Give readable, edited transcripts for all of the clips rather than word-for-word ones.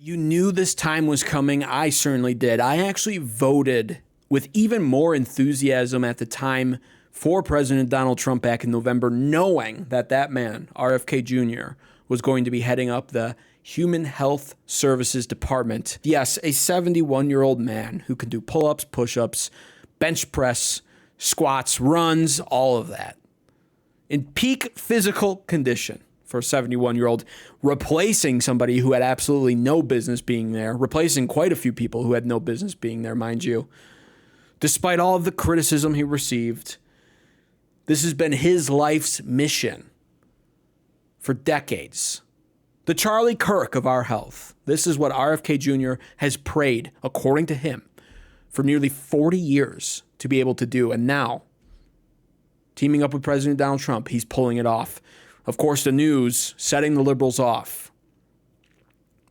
You knew this time was coming. I certainly did. I actually voted with even more enthusiasm at the time for President Donald Trump back in November, knowing that that man, RFK Jr., was going to be heading up the Human Health Services Department. Yes, a 71-year-old man who can do pull-ups, push-ups, bench press, squats, runs, all of that. In peak physical condition for a 71-year-old, replacing somebody who had absolutely no business being there, replacing quite a few people who had no business being there, mind you. Despite all of the criticism he received, this has been his life's mission for decades. The Charlie Kirk of our health. This is what RFK Jr. has prayed, according to him, for nearly 40 years to be able to do. And now, teaming up with President Donald Trump, he's pulling it off. Of course, the news setting the liberals off.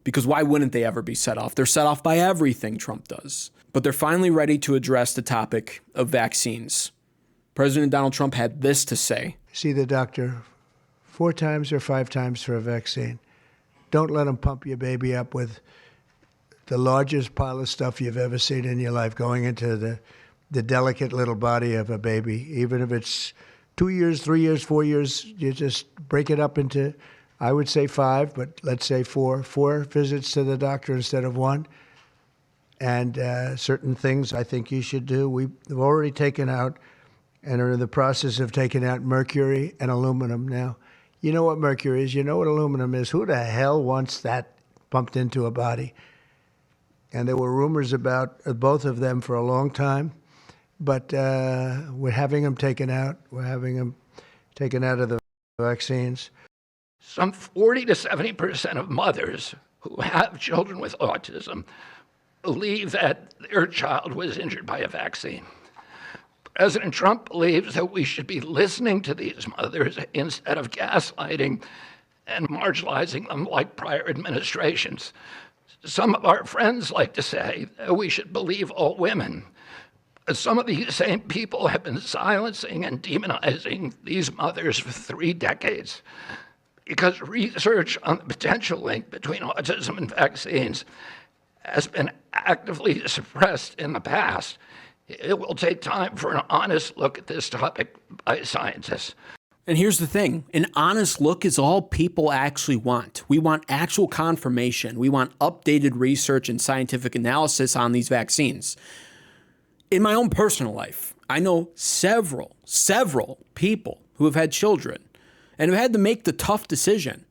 Because why wouldn't they ever be set off? They're set off by everything Trump does. But they're finally ready to address the topic of vaccines. President Donald Trump had this to say. See the doctor 4 times or 5 times for a vaccine. Don't let them pump your baby up with the largest pile of stuff you've ever seen in your life going into the delicate little body of a baby. Even if it's 2 years, 3 years, 4 years, you just break it up into, I would say 5, but let's say 4. 4 visits to the doctor instead of 1. And certain things I think you should do. We've already taken out and are in the process of taking out mercury and aluminum now. You know what mercury is. You know what aluminum is. Who the hell wants that pumped into a body? And there were rumors about both of them for a long time. But we're having them taken out. We're having them taken out of the vaccines. Some 40 to 70% of mothers who have children with autism believe that their child was injured by a vaccine. President Trump believes that we should be listening to these mothers instead of gaslighting and marginalizing them like prior administrations. Some of our friends like to say that we should believe all women. Some of these same people have been silencing and demonizing these mothers for 3 decades because research on the potential link between autism and vaccines has been actively suppressed in the past. It will take time for an honest look at this topic by scientists. And here's the thing. An honest look is all people actually want. We want actual confirmation. We want updated research and scientific analysis on these vaccines. In my own personal life, I know several people who have had children and have had to make the tough decision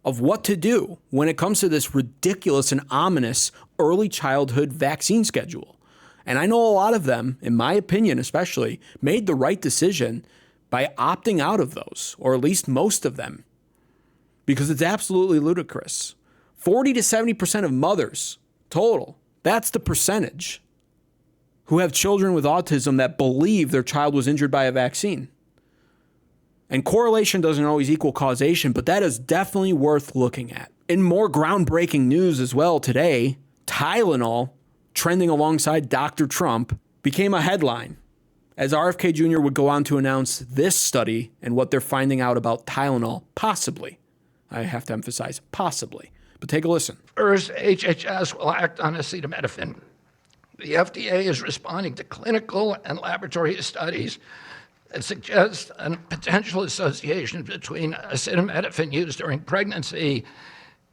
of what to do when it comes to this ridiculous and ominous early childhood vaccine schedule. And I know a lot of them, in my opinion especially, made the right decision by opting out of those, or at least most of them, because it's absolutely ludicrous. 40 to 70% of mothers total, that's the percentage, who have children with autism that believe their child was injured by a vaccine. And correlation doesn't always equal causation, but that is definitely worth looking at. In more groundbreaking news as well today, Tylenol, trending alongside Dr. Trump, became a headline as RFK Jr. would go on to announce this study and what they're finding out about Tylenol, possibly. I have to emphasize, possibly. But take a listen. First, HHS will act on acetaminophen. The FDA is responding to clinical and laboratory studies that suggest a potential association between acetaminophen use during pregnancy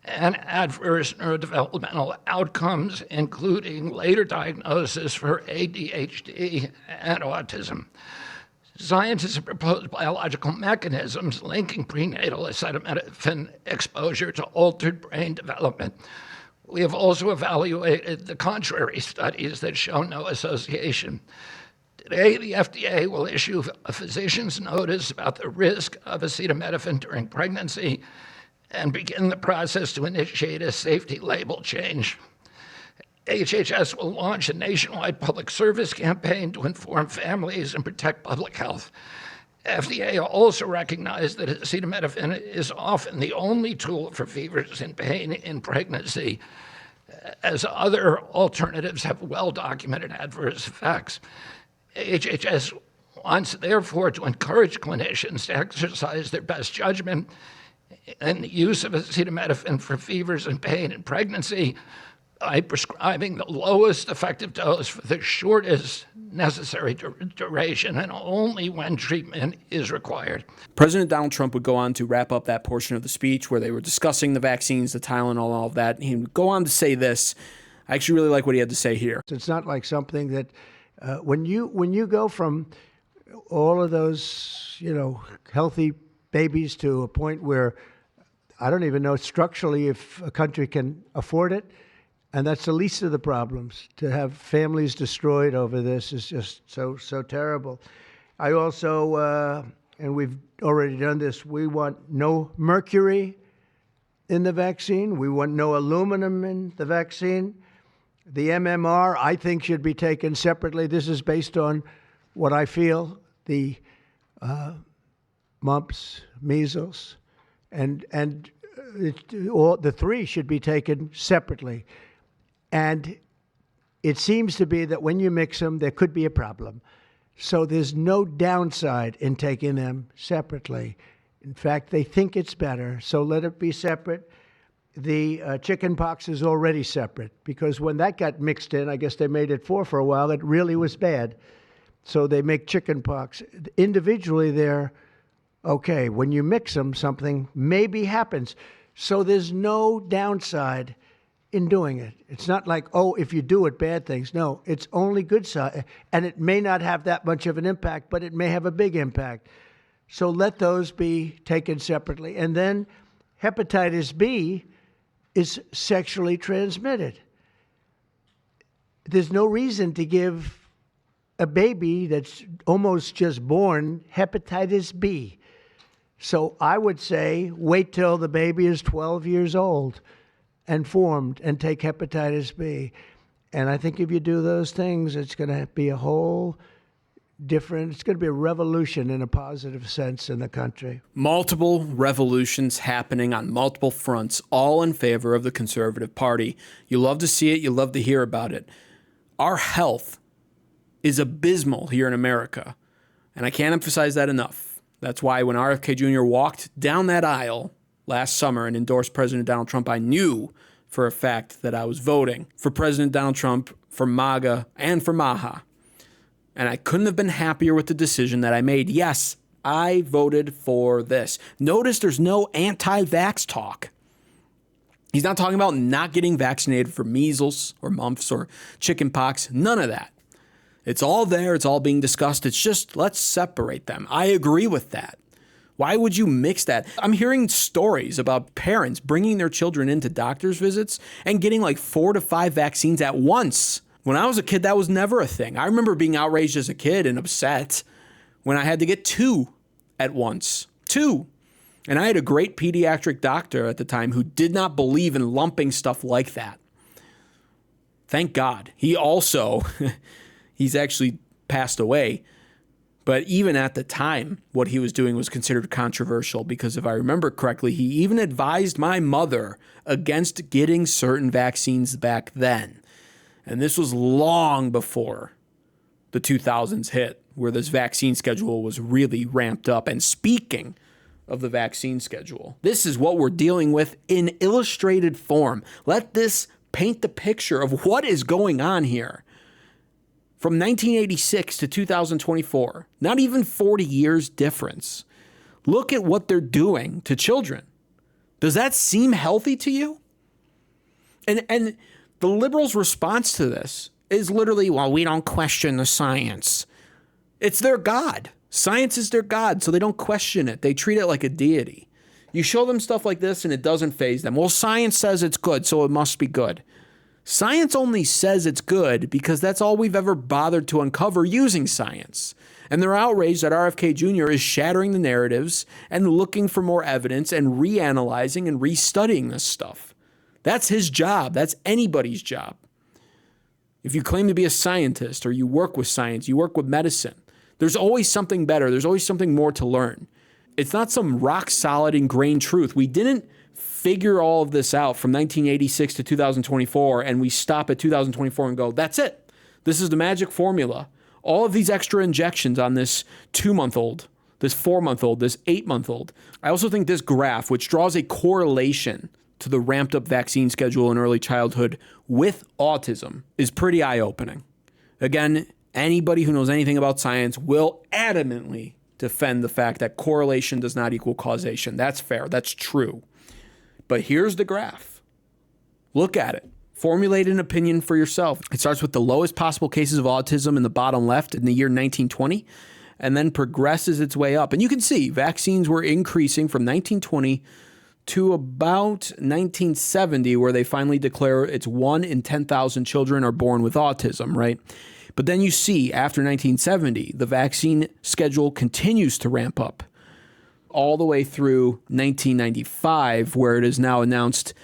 and adverse neurodevelopmental outcomes, including later diagnosis for ADHD and autism. Scientists have proposed biological mechanisms linking prenatal acetaminophen exposure to altered brain development. We have also evaluated the contrary studies that show no association. Today, the FDA will issue a physician's notice about the risk of acetaminophen during pregnancy and begin the process to initiate a safety label change. HHS will launch a nationwide public service campaign to inform families and protect public health. FDA also recognized that acetaminophen is often the only tool for fevers and pain in pregnancy, as other alternatives have well-documented adverse effects. HHS wants, therefore, to encourage clinicians to exercise their best judgment and the use of acetaminophen for fevers and pain in pregnancy by prescribing the lowest effective dose for the shortest necessary duration and only when treatment is required. President Donald Trump would go on to wrap up that portion of the speech where they were discussing the vaccines, the Tylenol, all of that. He would go on to say this. I actually really like what he had to say here. It's not like something that when you go from all of those, healthy babies to a point where I don't even know structurally if a country can afford it. And that's the least of the problems. To have families destroyed over this is just so terrible. I also, and we've already done this, we want no mercury in the vaccine. We want no aluminum in the vaccine. The MMR, I think, should be taken separately. This is based on what I feel, the mumps, measles, and all the three should be taken separately. And it seems to be that when you mix them, there could be a problem. So there's no downside in taking them separately. In fact, they think it's better, so let it be separate. The chicken pox is already separate because when that got mixed in, I guess they made it for a while, it really was bad. So they make chicken pox. Individually, they're okay. When you mix them, something maybe happens. So there's no downside in doing it. It's not like, oh, if you do it, bad things. No, it's only good side. And it may not have that much of an impact, but it may have a big impact. So let those be taken separately. And then hepatitis B is sexually transmitted. There's no reason to give a baby that's almost just born hepatitis B. So I would say wait till the baby is 12 years old and formed and take hepatitis B. And I think if you do those things, it's going to be a whole different, it's going to be a revolution in a positive sense in the country. Multiple revolutions happening on multiple fronts, all in favor of the Conservative Party. You love to see it. You love to hear about it. Our health is abysmal here in America, and I can't emphasize that enough. That's why when RFK Jr. walked down that aisle last summer and endorsed President Donald Trump, I knew for a fact that I was voting for President Donald Trump, for MAGA, and for MAHA. And I couldn't have been happier with the decision that I made. Yes, I voted for this. Notice there's no anti-vax talk. He's not talking about not getting vaccinated for measles or mumps or chicken pox. None of that. It's all there. It's all being discussed. It's just let's separate them. I agree with that. Why would you mix that? I'm hearing stories about parents bringing their children into doctor's visits and getting like 4 to 5 vaccines at once. When I was a kid, that was never a thing. I remember being outraged as a kid and upset when I had to get 2 at once. 2. And I had a great pediatric doctor at the time who did not believe in lumping stuff like that. Thank God. He also, he's actually passed away. But even at the time, what he was doing was considered controversial because if I remember correctly, he even advised my mother against getting certain vaccines back then. And this was long before the 2000s hit, where this vaccine schedule was really ramped up. And speaking of the vaccine schedule, this is what we're dealing with in illustrated form. Let this paint the picture of what is going on here. From 1986 to 2024, not even 40 years difference. Look at what they're doing to children. Does that seem healthy to you? And the liberals' response to this is literally, well, we don't question the science. It's their God. Science is their God, so they don't question it. They treat it like a deity. You show them stuff like this and it doesn't faze them. Well, science says it's good, so it must be good. Science only says it's good because that's all we've ever bothered to uncover using science. And they're outraged that RFK Jr. is shattering the narratives and looking for more evidence and reanalyzing and restudying this stuff. That's his job. That's anybody's job. If you claim to be a scientist or you work with science, you work with medicine, there's always something better. There's always something more to learn. It's not some rock solid ingrained truth. We didn't figure all of this out from 1986 to 2024 and we stop at 2024 and go, that's it. This is the magic formula. All of these extra injections on this 2-month-old this 4-month-old, this 8-month-old. I also think this graph, which draws a correlation to the ramped up vaccine schedule in early childhood with autism, is pretty eye-opening. Again, anybody who knows anything about science will adamantly defend the fact that correlation does not equal causation. That's fair. That's true. But here's the graph. Look at it. Formulate an opinion for yourself. It starts with the lowest possible cases of autism in the bottom left in the year 1920, and then progresses its way up. And you can see vaccines were increasing from 1920 to about 1970, where they finally declare it's 1 in 10,000 children are born with autism, right? But then you see after 1970, the vaccine schedule continues to ramp up all the way through 1995, where it is now announced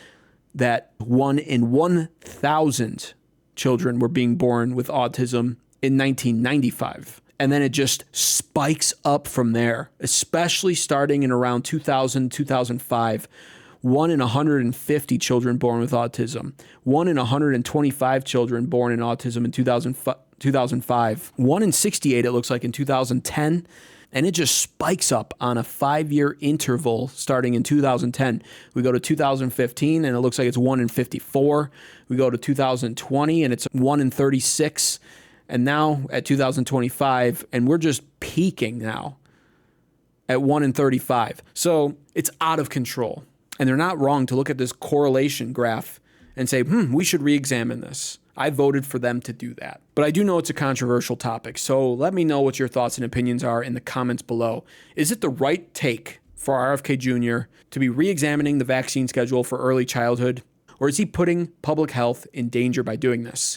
that 1 in 1,000 children were being born with autism in 1995. And then it just spikes up from there, especially starting in around 2000, 2005. 1 in 150 children born with autism. 1 in 125 children born in autism in 2005. 1 in 68, it looks like, in 2010. And it just spikes up on a 5-year interval starting in 2010. We go to 2015, and it looks like it's 1 in 54. We go to 2020, and it's 1 in 36. And now at 2025, and we're just peaking now at 1 in 35. So it's out of control. And they're not wrong to look at this correlation graph and say, we should re-examine this. I voted for them to do that. But I do know it's a controversial topic, so let me know what your thoughts and opinions are in the comments below. Is it the right take for RFK Jr. to be re-examining the vaccine schedule for early childhood, or is he putting public health in danger by doing this?